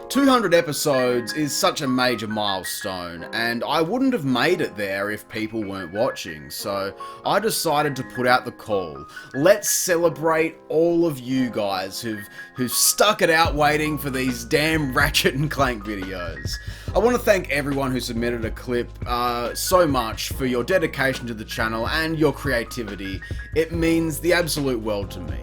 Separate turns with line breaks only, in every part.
200 episodes is such a major milestone, and I wouldn't have made it there if people weren't watching, so I decided to put out the call. Let's celebrate all of you guys who've stuck it out waiting for these damn Ratchet and Clank videos. I want to thank everyone who submitted a clip so much for your dedication to the channel and your creativity. It means the absolute world to me.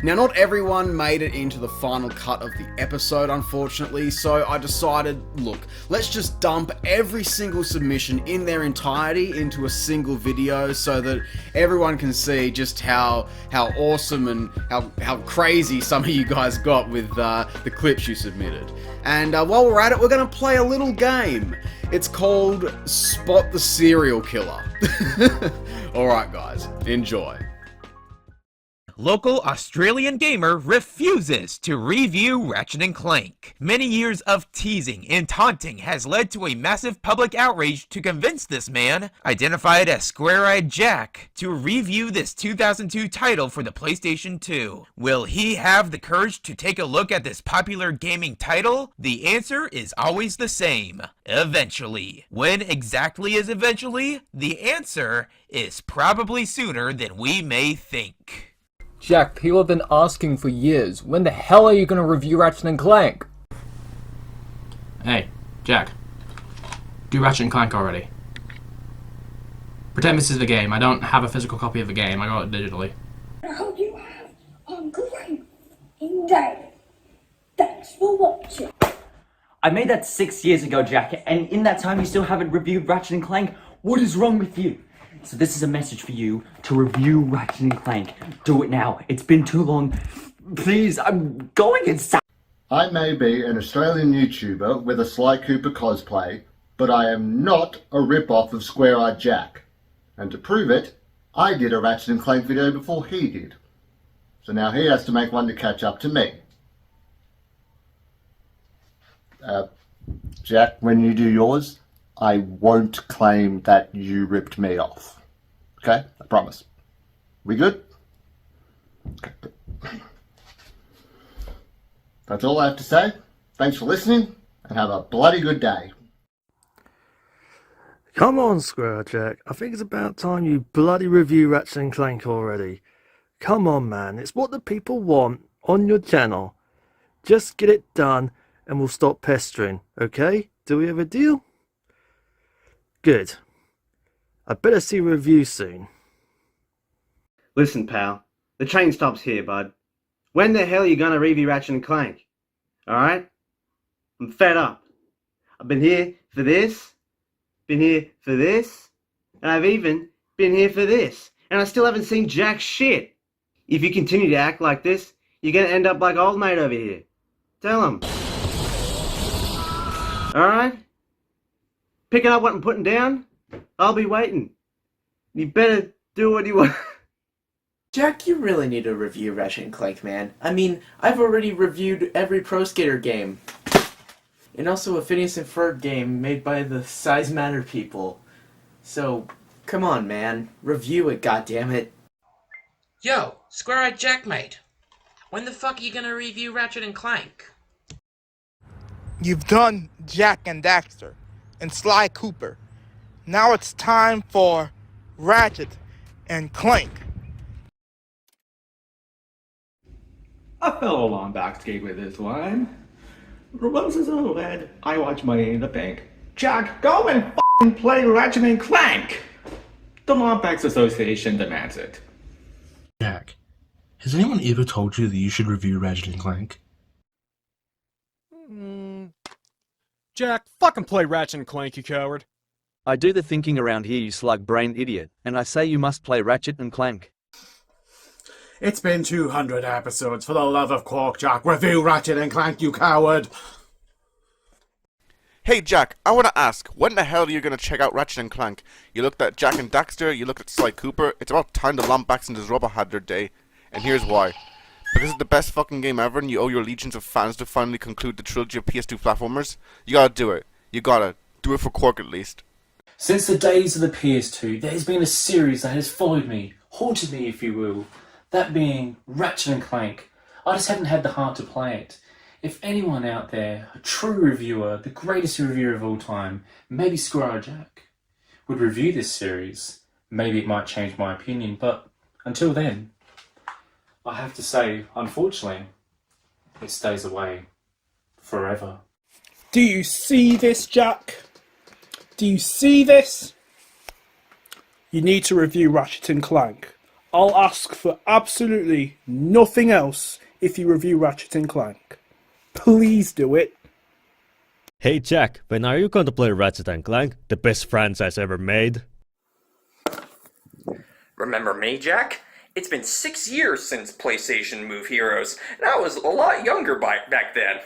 Now, not everyone made it into the final cut of the episode, unfortunately, so I decided, look, let's just dump every single submission in their entirety into a single video so that everyone can see just how awesome and how crazy some of you guys got with the clips you submitted. And while we're at it, we're going to play a little game. It's called Spot the Serial Killer. Alright guys, enjoy.
Local Australian gamer refuses to review Ratchet & Clank. Many years of teasing and taunting has led to a massive public outrage to convince this man, identified as Square-Eyed Jack, to review this 2002 title for the PlayStation 2. Will he have the courage to take a look at this popular gaming title? The answer is always the same. Eventually. When exactly is eventually? The answer is probably sooner than we may think.
Jack, people have been asking for years, when the hell are you going to review Ratchet & Clank?
Hey, Jack. Do Ratchet & Clank already. Pretend this is the game. I don't have a physical copy of the game. I got it digitally.
I hope you have a great day. Thanks for watching.
I made that 6 years ago, Jack, and in that time you still haven't reviewed Ratchet & Clank. What is wrong with you? So this is a message for you to review Ratchet & Clank. Do it now. It's been too long. Please, I'm going insane.
I may be an Australian YouTuber with a Sly Cooper cosplay, but I am not a rip-off of Square-Eyed Jack. And to prove it, I did a Ratchet & Clank video before he did. So now he has to make one to catch up to me. Jack, when you do yours, I won't claim that you ripped me off. Okay? I promise. We good? Okay, good. That's all I have to say. Thanks for listening, and have a bloody good day.
Come on, Square Jack. I think it's about time you bloody review Ratchet and Clank already. Come on, man. It's what the people want on your channel. Just get it done, and we'll stop pestering, okay? Do we have a deal? Good. I better see a review soon.
Listen, pal. The train stops here, bud. When the hell are you gonna review Ratchet and Clank? Alright? I'm fed up. I've been here for this, been here for this, and I've even been here for this. And I still haven't seen jack shit. If you continue to act like this, you're gonna end up like old mate over here. Tell him. Alright? Picking up what I'm putting down? I'll be waiting. You better do what you want.
Jack, you really need to review Ratchet & Clank, man. I mean, I've already reviewed every Pro Skater game. And also a Phineas and Ferb game made by the Size Matter people. So, come on, man. Review it, goddammit.
Yo, Square-Eyed Jack, mate. When the fuck are you gonna review Ratchet & Clank?
You've done Jack and Daxter and Sly Cooper. Now it's time for Ratchet and Clank.
A fellow Lombax gave me this one. Roses are red, I watch Money in the Bank. Jack, go and f***ing play Ratchet and Clank! The Lombax Association demands it.
Jack, has anyone ever told you that you should review Ratchet and Clank?
Jack, fucking play Ratchet and Clank, you coward.
I do the thinking around here, you slug-brained idiot, and I say you must play Ratchet and Clank.
It's been 200 episodes, for the love of Quark, Jack. Review Ratchet and Clank, you coward!
Hey Jack, I want to ask, when the hell are you going to check out Ratchet and Clank? You looked at Jack and Daxter, you looked at Sly Cooper. It's about time the Lombax and his rubber had their day. And here's why. Because it's the best fucking game ever and you owe your legions of fans to finally conclude the trilogy of PS2 platformers. You gotta do it. You gotta. Do it for Quark at least.
Since the days of the PS2, there has been a series that has followed me, haunted me if you will, that being Ratchet and Clank. I just haven't had the heart to play it. If anyone out there, a true reviewer, the greatest reviewer of all time, maybe Squirrel Jack, would review this series, maybe it might change my opinion, but until then, I have to say, unfortunately, it stays away forever.
Do you see this, Jack? Do you see this? You need to review Ratchet and Clank. I'll ask for absolutely nothing else if you review Ratchet and Clank. Please do it.
Hey Jack, when are you going to play Ratchet and Clank, the best franchise ever made?
Remember me, Jack? It's been 6 years since PlayStation Move Heroes, and I was a lot younger back then.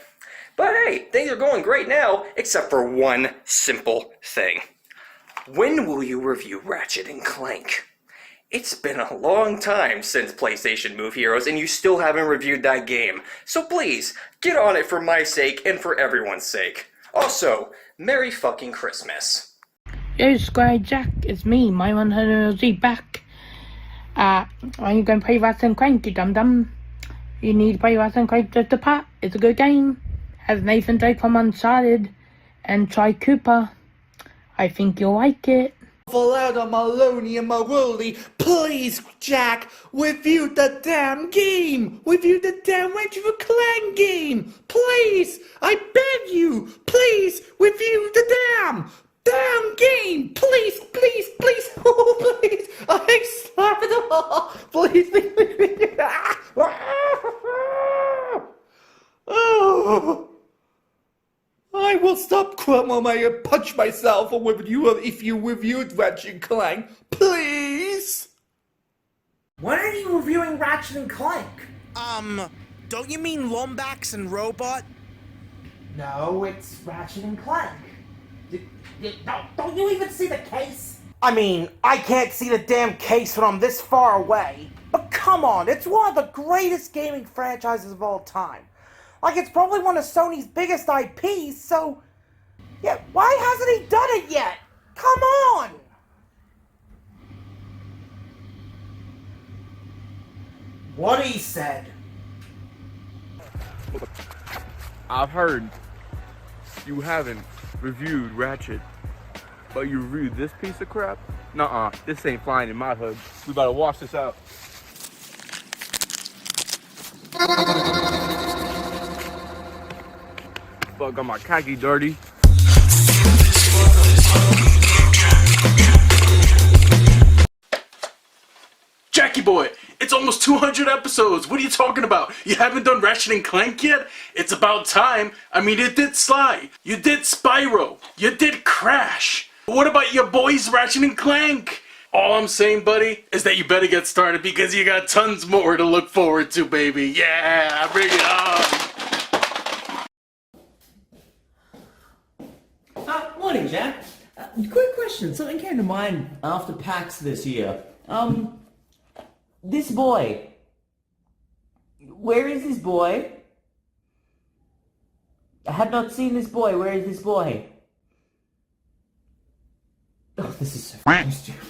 But hey, things are going great now, except for one simple thing. When will you review Ratchet and Clank? It's been a long time since PlayStation Move Heroes, and you still haven't reviewed that game. So please, get on it for my sake and for everyone's sake. Also, Merry fucking Christmas.
Yo, Square Jack, it's me, my 100Z back. Are you going to play Ratchet and Clank, you dum-dum? You need to play Ratchet and Clank just a pat. It's a good game. Has Nathan Drake from Uncharted, and try Cooper. I think you'll like it.
Valada Maloney and Maroli, please, Jack, review the damn game! Review the damn Ratchet and Clank game! Please! I beg you! Please, review the damn game! Please, please, please! Oh, please! I slap it all! Please, please, please! Oh! I will stop crying and punch myself if you reviewed Ratchet and Clank, please!
When are you reviewing Ratchet and Clank?
Don't you mean Lombax and Robot?
No, it's Ratchet and Clank. Don't you even see the case?
I mean, I can't see the damn case when I'm this far away. But come on, it's one of the greatest gaming franchises of all time. Like, it's probably one of Sony's biggest IPs, so... Yeah, why hasn't he done it yet? Come on!
What he said.
I've heard you haven't reviewed Ratchet, but you reviewed this piece of crap? Nuh-uh, this ain't flying in my hood. We better wash this out. Fuck, got my khaki dirty.
Jackie boy, it's almost 200 episodes. What are you talking about? You haven't done Ratchet and Clank yet? It's about time. I mean, you did Sly, you did Spyro, you did Crash. What about your boys Ratchet and Clank? All I'm saying, buddy, is that you better get started because you got tons more to look forward to, baby. Yeah, bring it on.
Morning, Jack. Quick question. Something came to mind after PAX this year. This boy. Where is this boy? I have not seen this boy. Where is this boy? Oh, this is so fucking stupid.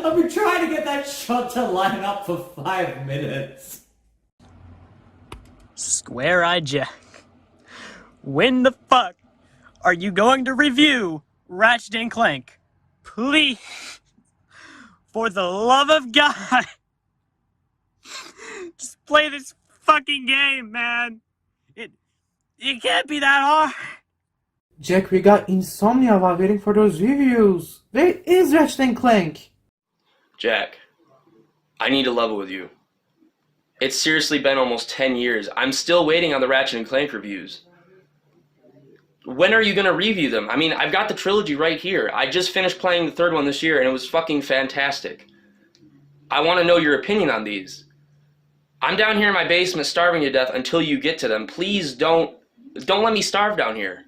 I've been trying to get that shot to line up for 5 minutes.
Square-eyed Jack. When the fuck are you going to review Ratchet and Clank? Please, for the love of God, just play this fucking game, man. It can't be that hard.
Jack, we got insomnia while waiting for those reviews. Where is Ratchet and Clank?
Jack, I need to level with you. It's seriously been almost 10 years. I'm still waiting on the Ratchet and Clank reviews. When are you going to review them? I mean, I've got the trilogy right here. I just finished playing the third one this year, and it was fucking fantastic. I want to know your opinion on these. I'm down here in my basement starving to death until you get to them. Please don't let me starve down here.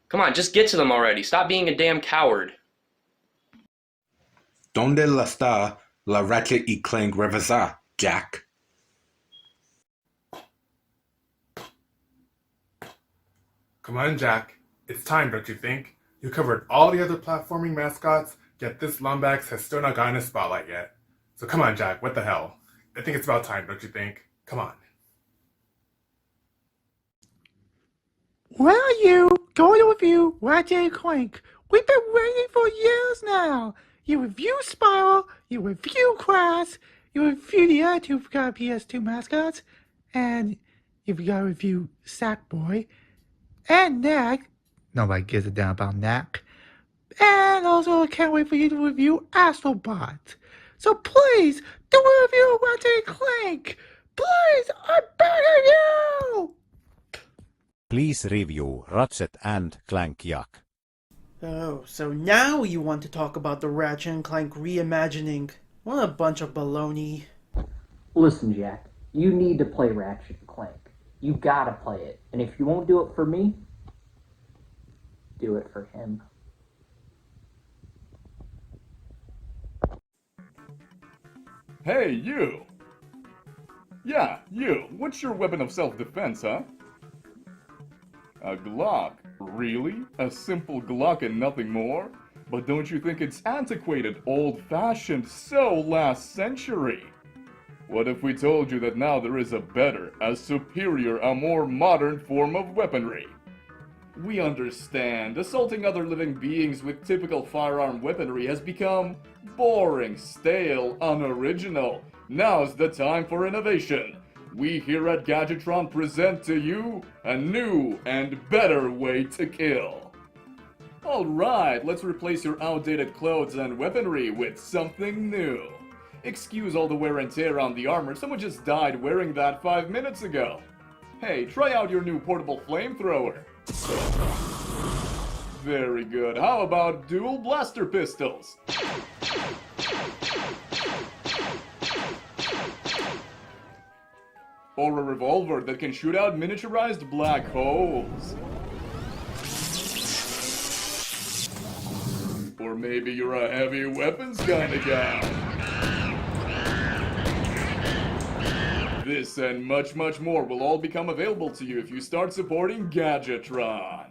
Come on, just get to them already. Stop being a damn coward.
Donde la está la Ratchet y Clank revisa, Jack?
Come on, Jack. It's time, don't you think? You covered all the other platforming mascots, yet this Lombax has still not gotten a spotlight yet. So come on, Jack, what the hell? I think it's about time, don't you think? Come on.
When are you going to review Ratchet and Clank? We've been waiting for years now. You review Spiral, you review Crash, you review the other two PS2 mascots, and you've got to review Sackboy, and Knack. Nobody gives a damn about Knack. And also, I can't wait for you to review Astrobot. So please, do a review of Ratchet and Clank. Please, I'm begging you!
Please review Ratchet and Clank Yak.
Oh, so now you want to talk about the Ratchet and Clank reimagining. What a bunch of baloney.
Listen, Jack, you need to play Ratchet and Clank. You gotta play it. And if you won't do it for me, do it for him.
Hey, you! Yeah, you. What's your weapon of self-defense, huh? A Glock. Really? A simple Glock and nothing more? But don't you think it's antiquated, old-fashioned, so last century? What if we told you that now there is a better, a superior, a more modern form of weaponry? We understand, assaulting other living beings with typical firearm weaponry has become boring, stale, unoriginal. Now's the time for innovation. We here at Gadgetron present to you a new and better way to kill. Alright, let's replace your outdated clothes and weaponry with something new. Excuse all the wear and tear on the armor, someone just died wearing that 5 minutes ago. Hey, try out your new portable flamethrower. Very good. How about dual blaster pistols? Or a revolver that can shoot out miniaturized black holes. Or maybe you're a heavy weapons kind of guy. This and much, much more will all become available to you if you start supporting Gadgetron.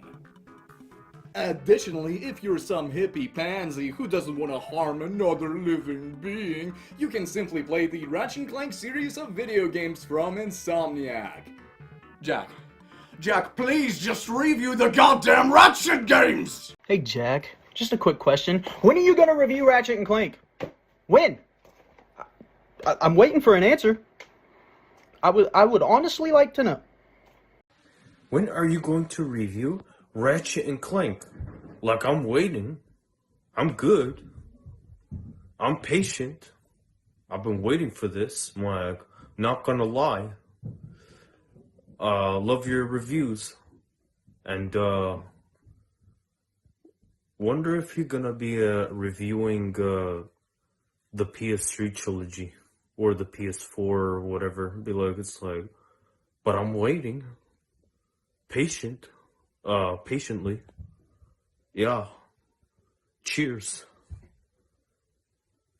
Additionally, if you're some hippie pansy who doesn't want to harm another living being, you can simply play the Ratchet & Clank series of video games from Insomniac.
Jack, please just review the goddamn Ratchet games!
Hey Jack, just a quick question. When are you gonna review Ratchet and Clank? When? I'm waiting for an answer. I would honestly like to know.
When are you going to review Ratchet and Clank? Like, I'm waiting. I'm good. I'm patient. I've been waiting for this. Like, not gonna lie. Love your reviews. And, wonder if you're gonna be, reviewing, the PS3 trilogy. Or the PS4 or whatever. Be like, it's like, but I'm waiting. Patiently. Yeah. Cheers.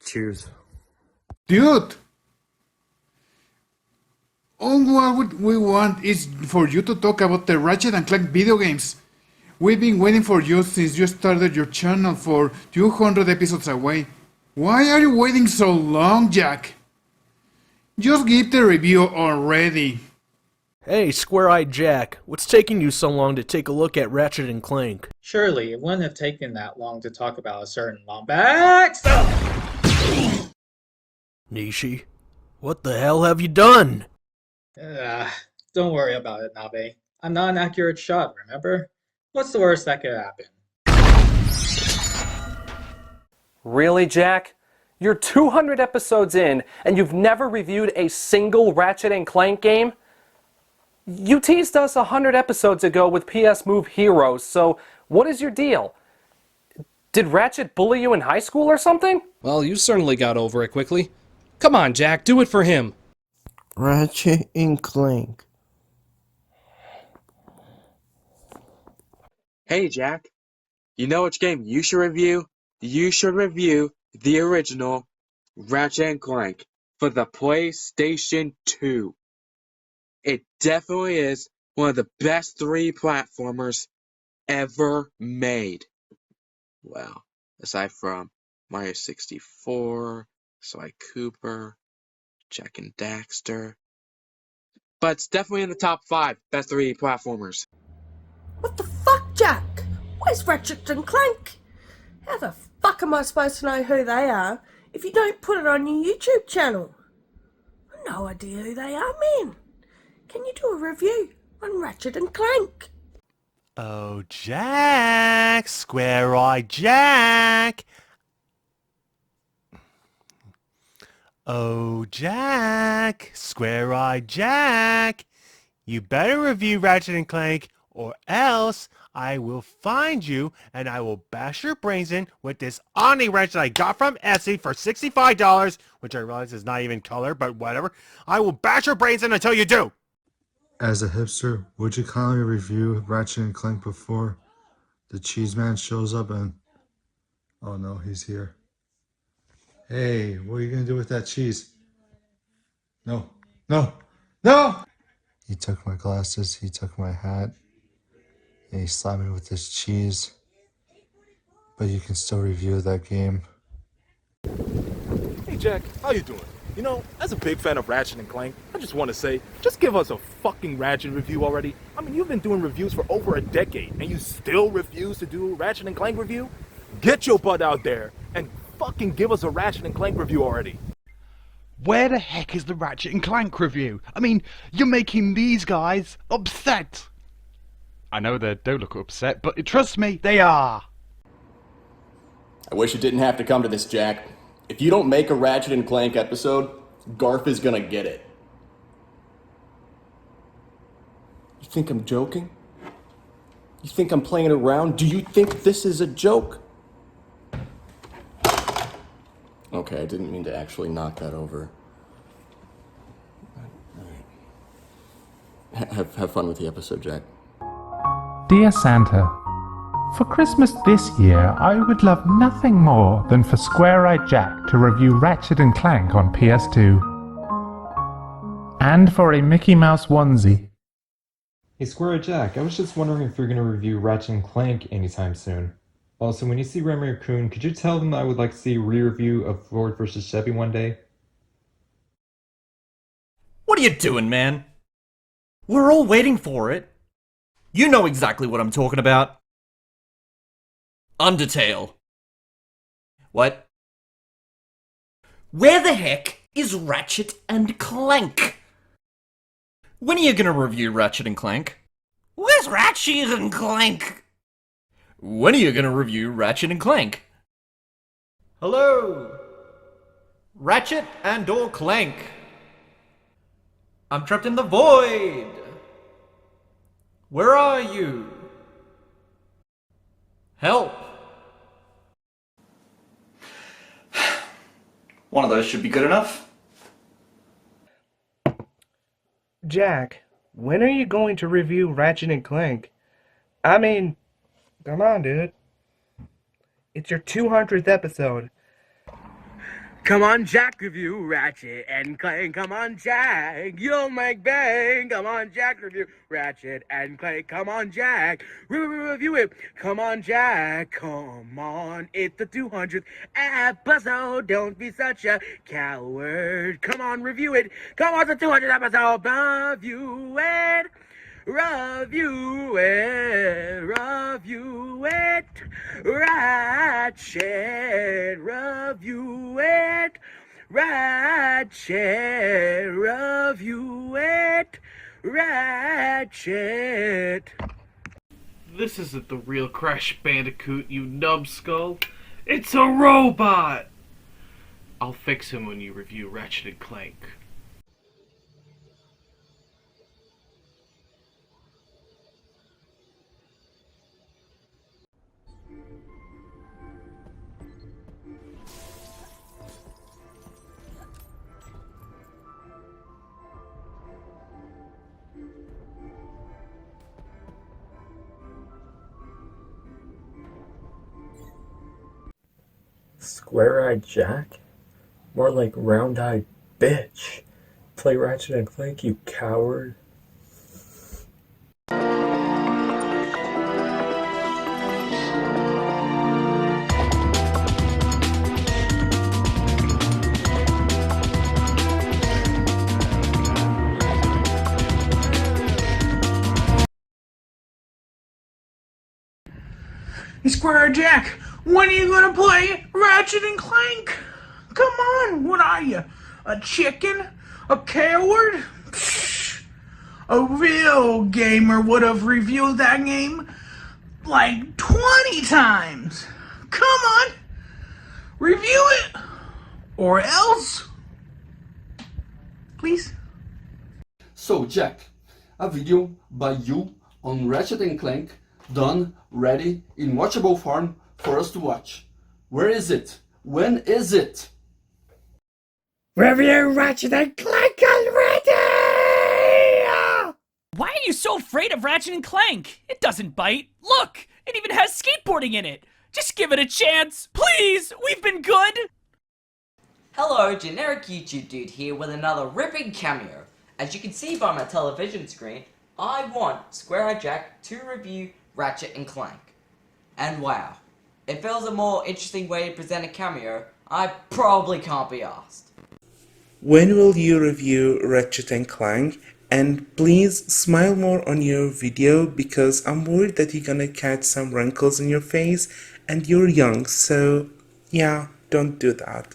Cheers.
Dude! All what we want is for you to talk about the Ratchet and Clank video games. We've been waiting for you since you started your channel for 200 episodes away. Why are you waiting so long, Jack? Just give the review already.
Hey, Square-Eyed Jack, what's taking you so long to take a look at Ratchet and Clank?
Surely it wouldn't have taken that long to talk about a certain Lombax.
Nishi, what the hell have you done?
Don't worry about it, Nabe. I'm not an accurate shot, remember? What's the worst that could happen?
Really, Jack? You're 200 episodes in, and you've never reviewed a single Ratchet and Clank game? You teased us 100 episodes ago with PS Move Heroes, so what is your deal? Did Ratchet bully you in high school or something?
Well, you certainly got over it quickly. Come on, Jack, do it for him.
Ratchet and Clank.
Hey, Jack. You know which game you should review? You should review the original Ratchet and Clank for the PlayStation 2. It definitely is one of the best 3 platformers ever made. Well, aside from Mario 64, Sly Cooper, Jak and Daxter. But it's definitely in the top 5 best 3 platformers.
What the fuck, Jack? Where's Ratchet and Clank? How the fuck am I supposed to know who they are if you don't put it on your YouTube channel? I've no idea who they are, man. Can you do a review on Ratchet and Clank?
Oh, Jack! Square-eyed Jack! Oh, Jack! Square-eyed Jack! You better review Ratchet and Clank, or else I will find you and I will bash your brains in with this Omni wrench that I got from Etsy for $65, which I realize is not even color, but whatever. I will bash your brains in until you do!
As a hipster, would you kindly review Ratchet and Clank before the cheese man shows up and... Oh no, he's here. Hey, what are you gonna do with that cheese? No, no, no! He took my glasses, he took my hat, and he slapped me with this cheese. But you can still review that game.
Hey Jack, how you doing? You know, as a big fan of Ratchet and Clank, I just want to say, just give us a fucking Ratchet review already. I mean, you've been doing reviews for over a decade, and you still refuse to do a Ratchet and Clank review? Get your butt out there, and fucking give us a Ratchet and Clank review already.
Where the heck is the Ratchet and Clank review? I mean, you're making these guys upset. I know they do look upset, but trust me, they are.
I wish it didn't have to come to this, Jack. If you don't make a Ratchet and Clank episode, Garf is gonna get it. You think I'm joking? You think I'm playing around? Do you think this is a joke? Okay, I didn't mean to actually knock that over. Have fun with the episode, Jack.
Dear Santa, for Christmas this year, I would love nothing more than for Square-Eyed Jack to review Ratchet and Clank on PS2. And for a Mickey Mouse onesie.
Hey Square Jack, I was just wondering if you're going to review Ratchet and Clank anytime soon. Also, when you see Remy Raccoon, could you tell them that I would like to see a re-review of Ford vs. Chevy one day?
What are you doing, man? We're all waiting for it. You know exactly what I'm talking about. Undertale. What? Where the heck is Ratchet and Clank? When are you gonna review Ratchet and Clank? Where's Ratchet and Clank? When are you gonna review Ratchet and Clank? Hello? Ratchet and or Clank? I'm trapped in the void! Where are you? Help! One of those should be good enough.
Jack, when are you going to review Ratchet and Clank? I mean, come on, dude. It's your 200th episode.
Come on, Jack, review Ratchet and Clank. Come on, Jack, you'll make bang. Come on, Jack, review Ratchet and Clank. Come on, Jack, review it. Come on, Jack, come on. It's the 200th episode. Don't be such a coward. Come on, review it. Come on, it's the 200th episode. Review it. Review it, review it, Ratchet, review it, Ratchet, review it, Ratchet.
This isn't the real Crash Bandicoot, you numbskull. It's a robot! I'll fix him when you review Ratchet and Clank.
Square-eyed Jack? More like round-eyed bitch. Play Ratchet and Clank, you coward.
Hey, Square Jack, when are you gonna play Ratchet and Clank? Come on, what are you? A chicken? A coward? Psh, a real gamer would have reviewed that game like 20 times. Come on, review it, or else. Please.
So, Jack, a video by you on Ratchet and Clank, done, ready, in watchable form for us to watch. Where is it? When is it?
Review Ratchet and Clank already!
Why are you so afraid of Ratchet and Clank? It doesn't bite. Look, it even has skateboarding in it. Just give it a chance. Please, we've been good.
Hello, generic YouTube dude here with another ripping cameo. As you can see by my television screen, I want Square Eye Jack to review Ratchet and Clank. And wow, if there was a more interesting way to present a cameo, I probably can't be asked.
When will you review Ratchet and Clank? And please smile more on your video because I'm worried that you're gonna catch some wrinkles in your face and you're young, so yeah, don't do that.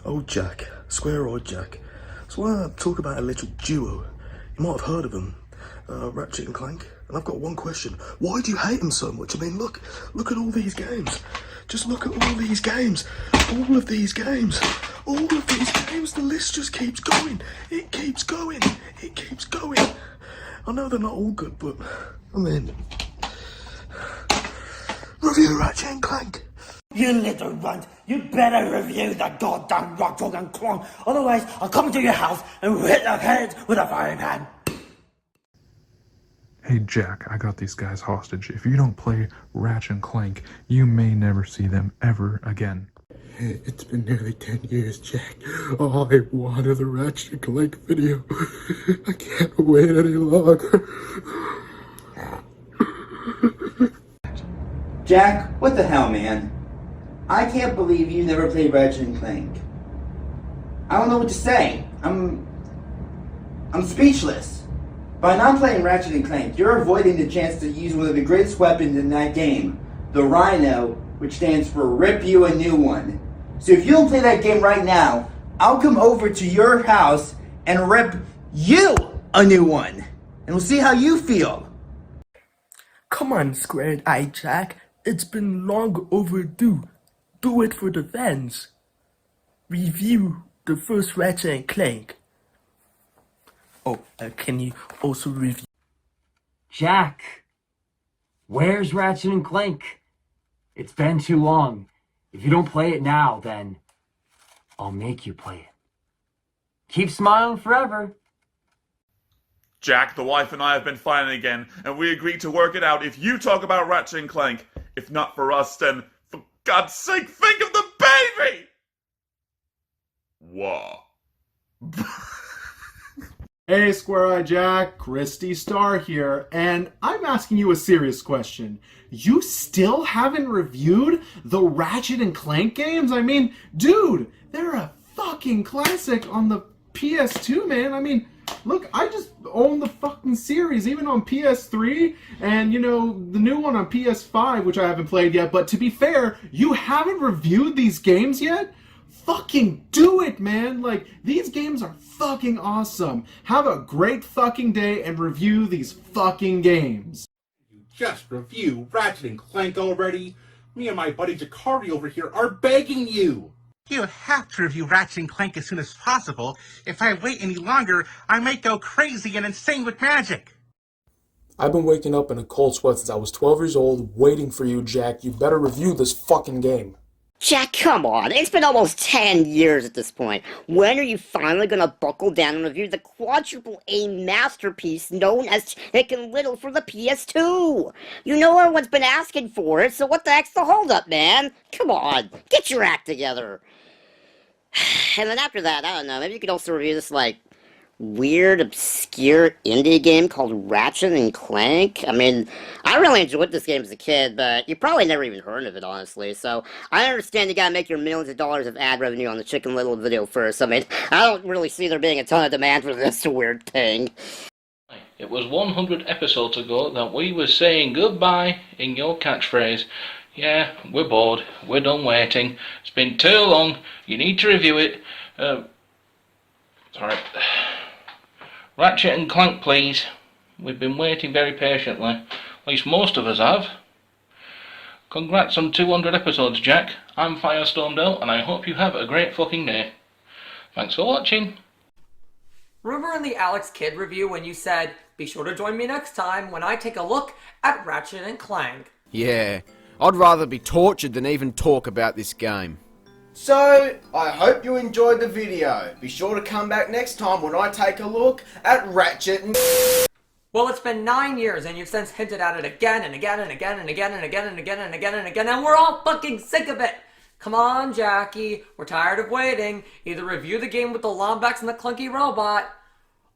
Oh Jack, Square Eyed Jack. So I want to talk about a little duo. You might have heard of them, Ratchet and Clank. And I've got one question. Why do you hate them so much? I mean, look at all these games. Just look at all these games. All of these games. All of these games. The list just keeps going. It keeps going. It keeps going. I know they're not all good, but I mean, review Ratchet and Clank.
You little runt, you better review the goddamn Ratchet and Clank, otherwise I'll come to your house and hit your head with a frying pan.
Hey Jack, I got these guys hostage. If you don't play Ratchet and Clank, you may never see them ever again.
It's been nearly 10 years, Jack. All I wanted the Ratchet and Clank video. I can't wait any longer.
Jack, what the hell, man? I can't believe you never played Ratchet and Clank. I don't know what to say. I'm speechless. By not playing Ratchet and Clank, you're avoiding the chance to use one of the greatest weapons in that game, the Rhino, which stands for Rip You a New One. So if you don't play that game right now, I'll come over to your house and rip you a new one. And we'll see how you feel.
Come on, Squared Eye Jack. It's been long overdue. Do it for the fans. Review the first Ratchet and Clank. Oh, can you also review?
Jack, where's Ratchet and Clank? It's been too long. If you don't play it now, then I'll make you play it. Keep smiling forever.
Jack, the wife and I have been fighting again, and we agreed to work it out if you talk about Ratchet and Clank. If not for us, then, for God's sake, think of the baby! Whoa.
Hey, Square Eye Jack, Christy Star here, and I'm asking you a serious question. You still haven't reviewed the Ratchet and Clank games? I mean, dude, they're a fucking classic on the PS2, man. I mean, look, I just own the fucking series, even on PS3, and, you know, the new one on PS5, which I haven't played yet, but to be fair, you haven't reviewed these games yet? Fucking do it, man! Like, these games are fucking awesome. Have a great fucking day and review these fucking games.
Just review Ratchet and Clank already. Me and my buddy Jakari over here are begging you. You have to review Ratchet and Clank as soon as possible. If I wait any longer, I might go crazy and insane with magic.
I've been waking up in a cold sweat since I was 12 years old, waiting for you, Jack. You better review this fucking game.
Jack, come on. It's been almost 10 years at this point. When are you finally gonna buckle down and review the quadruple A masterpiece known as Chicken Little for the PS2? You know everyone's been asking for it, so what the heck's the holdup, man? Come on, get your act together. And then after that, I don't know, maybe you could also review this, like, weird, obscure indie game called Ratchet and Clank. I mean, I really enjoyed this game as a kid, but you probably never even heard of it, honestly. So I understand you gotta make your millions of dollars of ad revenue on the Chicken Little video first. I mean, I don't really see there being a ton of demand for this weird thing.
It was 100 episodes ago that we were saying goodbye in your catchphrase. Yeah, we're bored. We're done waiting. It's been too long. You need to review it. Sorry. Ratchet and Clank, please. We've been waiting very patiently. At least most of us have. Congrats on 200 episodes, Jack. I'm Firestormdale, and I hope you have a great fucking day. Thanks for watching.
Remember in the Alex Kidd review when you said, be sure to join me next time when I take a look at Ratchet and Clank?
Yeah, I'd rather be tortured than even talk about this game.
So, I hope you enjoyed the video. Be sure to come back next time when I take a look at Ratchet and...
Well, it's been 9 years and you've since hinted at it again and again and again and again and again and again and again and again, and we're all fucking sick of it! Come on, Jackie, we're tired of waiting. Either review the game with the Lombax and the clunky robot,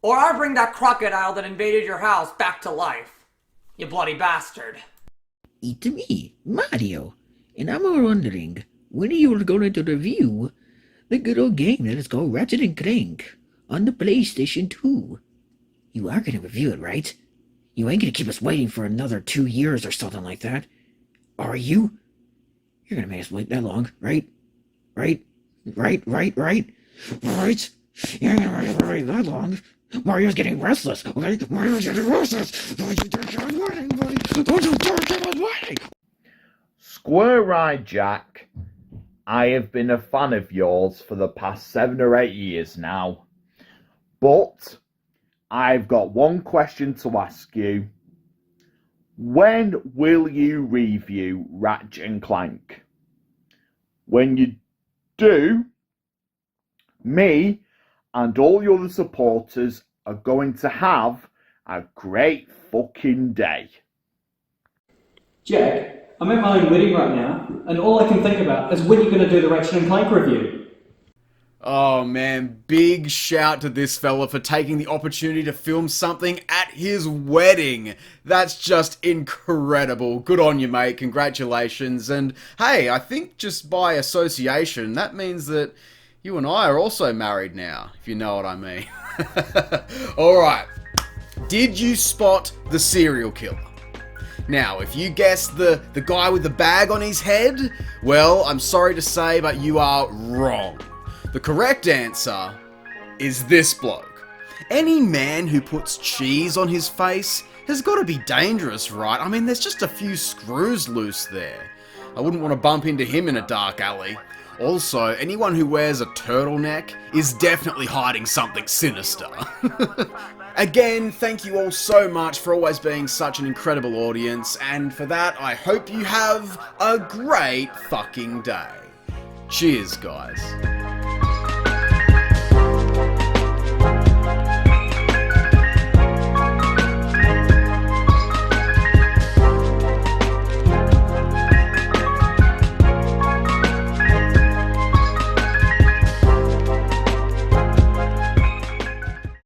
or I'll bring that crocodile that invaded your house back to life. You bloody bastard.
It's me, Mario, and I'm wondering, when are you going to review the good old game that is called Ratchet and Clank on the PlayStation 2? You are going to review it, right? You ain't going to keep us waiting for another 2 years or something like that. Are you? You're going to make us wait that long, right? Right? Right? Right? You're going to make us wait that long. Mario's getting restless, okay? Mario's getting restless. Don't you dare keep us waiting, buddy. Don't you dare keep us waiting.
Square-Eye Jack, I have been a fan of yours for the past 7 or 8 years now. But I've got one question to ask you. When will you review Ratchet and Clank? When you do, me and all the other supporters are going to have a great fucking day.
Jack, I'm at my own wedding right now, and all I can think about is when you're going to do the Ratchet and Clank review.
Oh man, big shout to this fella for taking the opportunity to film something at his wedding. That's just incredible. Good on you, mate. Congratulations. And hey, I think just by association, that means that you and I are also married now, if you know what I mean. Alright, did you spot the serial killer? Now, if you guessed the guy with the bag on his head, well, I'm sorry to say, but you are wrong. The correct answer is this bloke. Any man who puts cheese on his face has got to be dangerous, right? I mean, there's just a few screws loose there. I wouldn't want to bump into him in a dark alley. Also, anyone who wears a turtleneck is definitely hiding something sinister. Again, thank you all so much for always being such an incredible audience, and for that, I hope you have a great fucking day. Cheers, guys.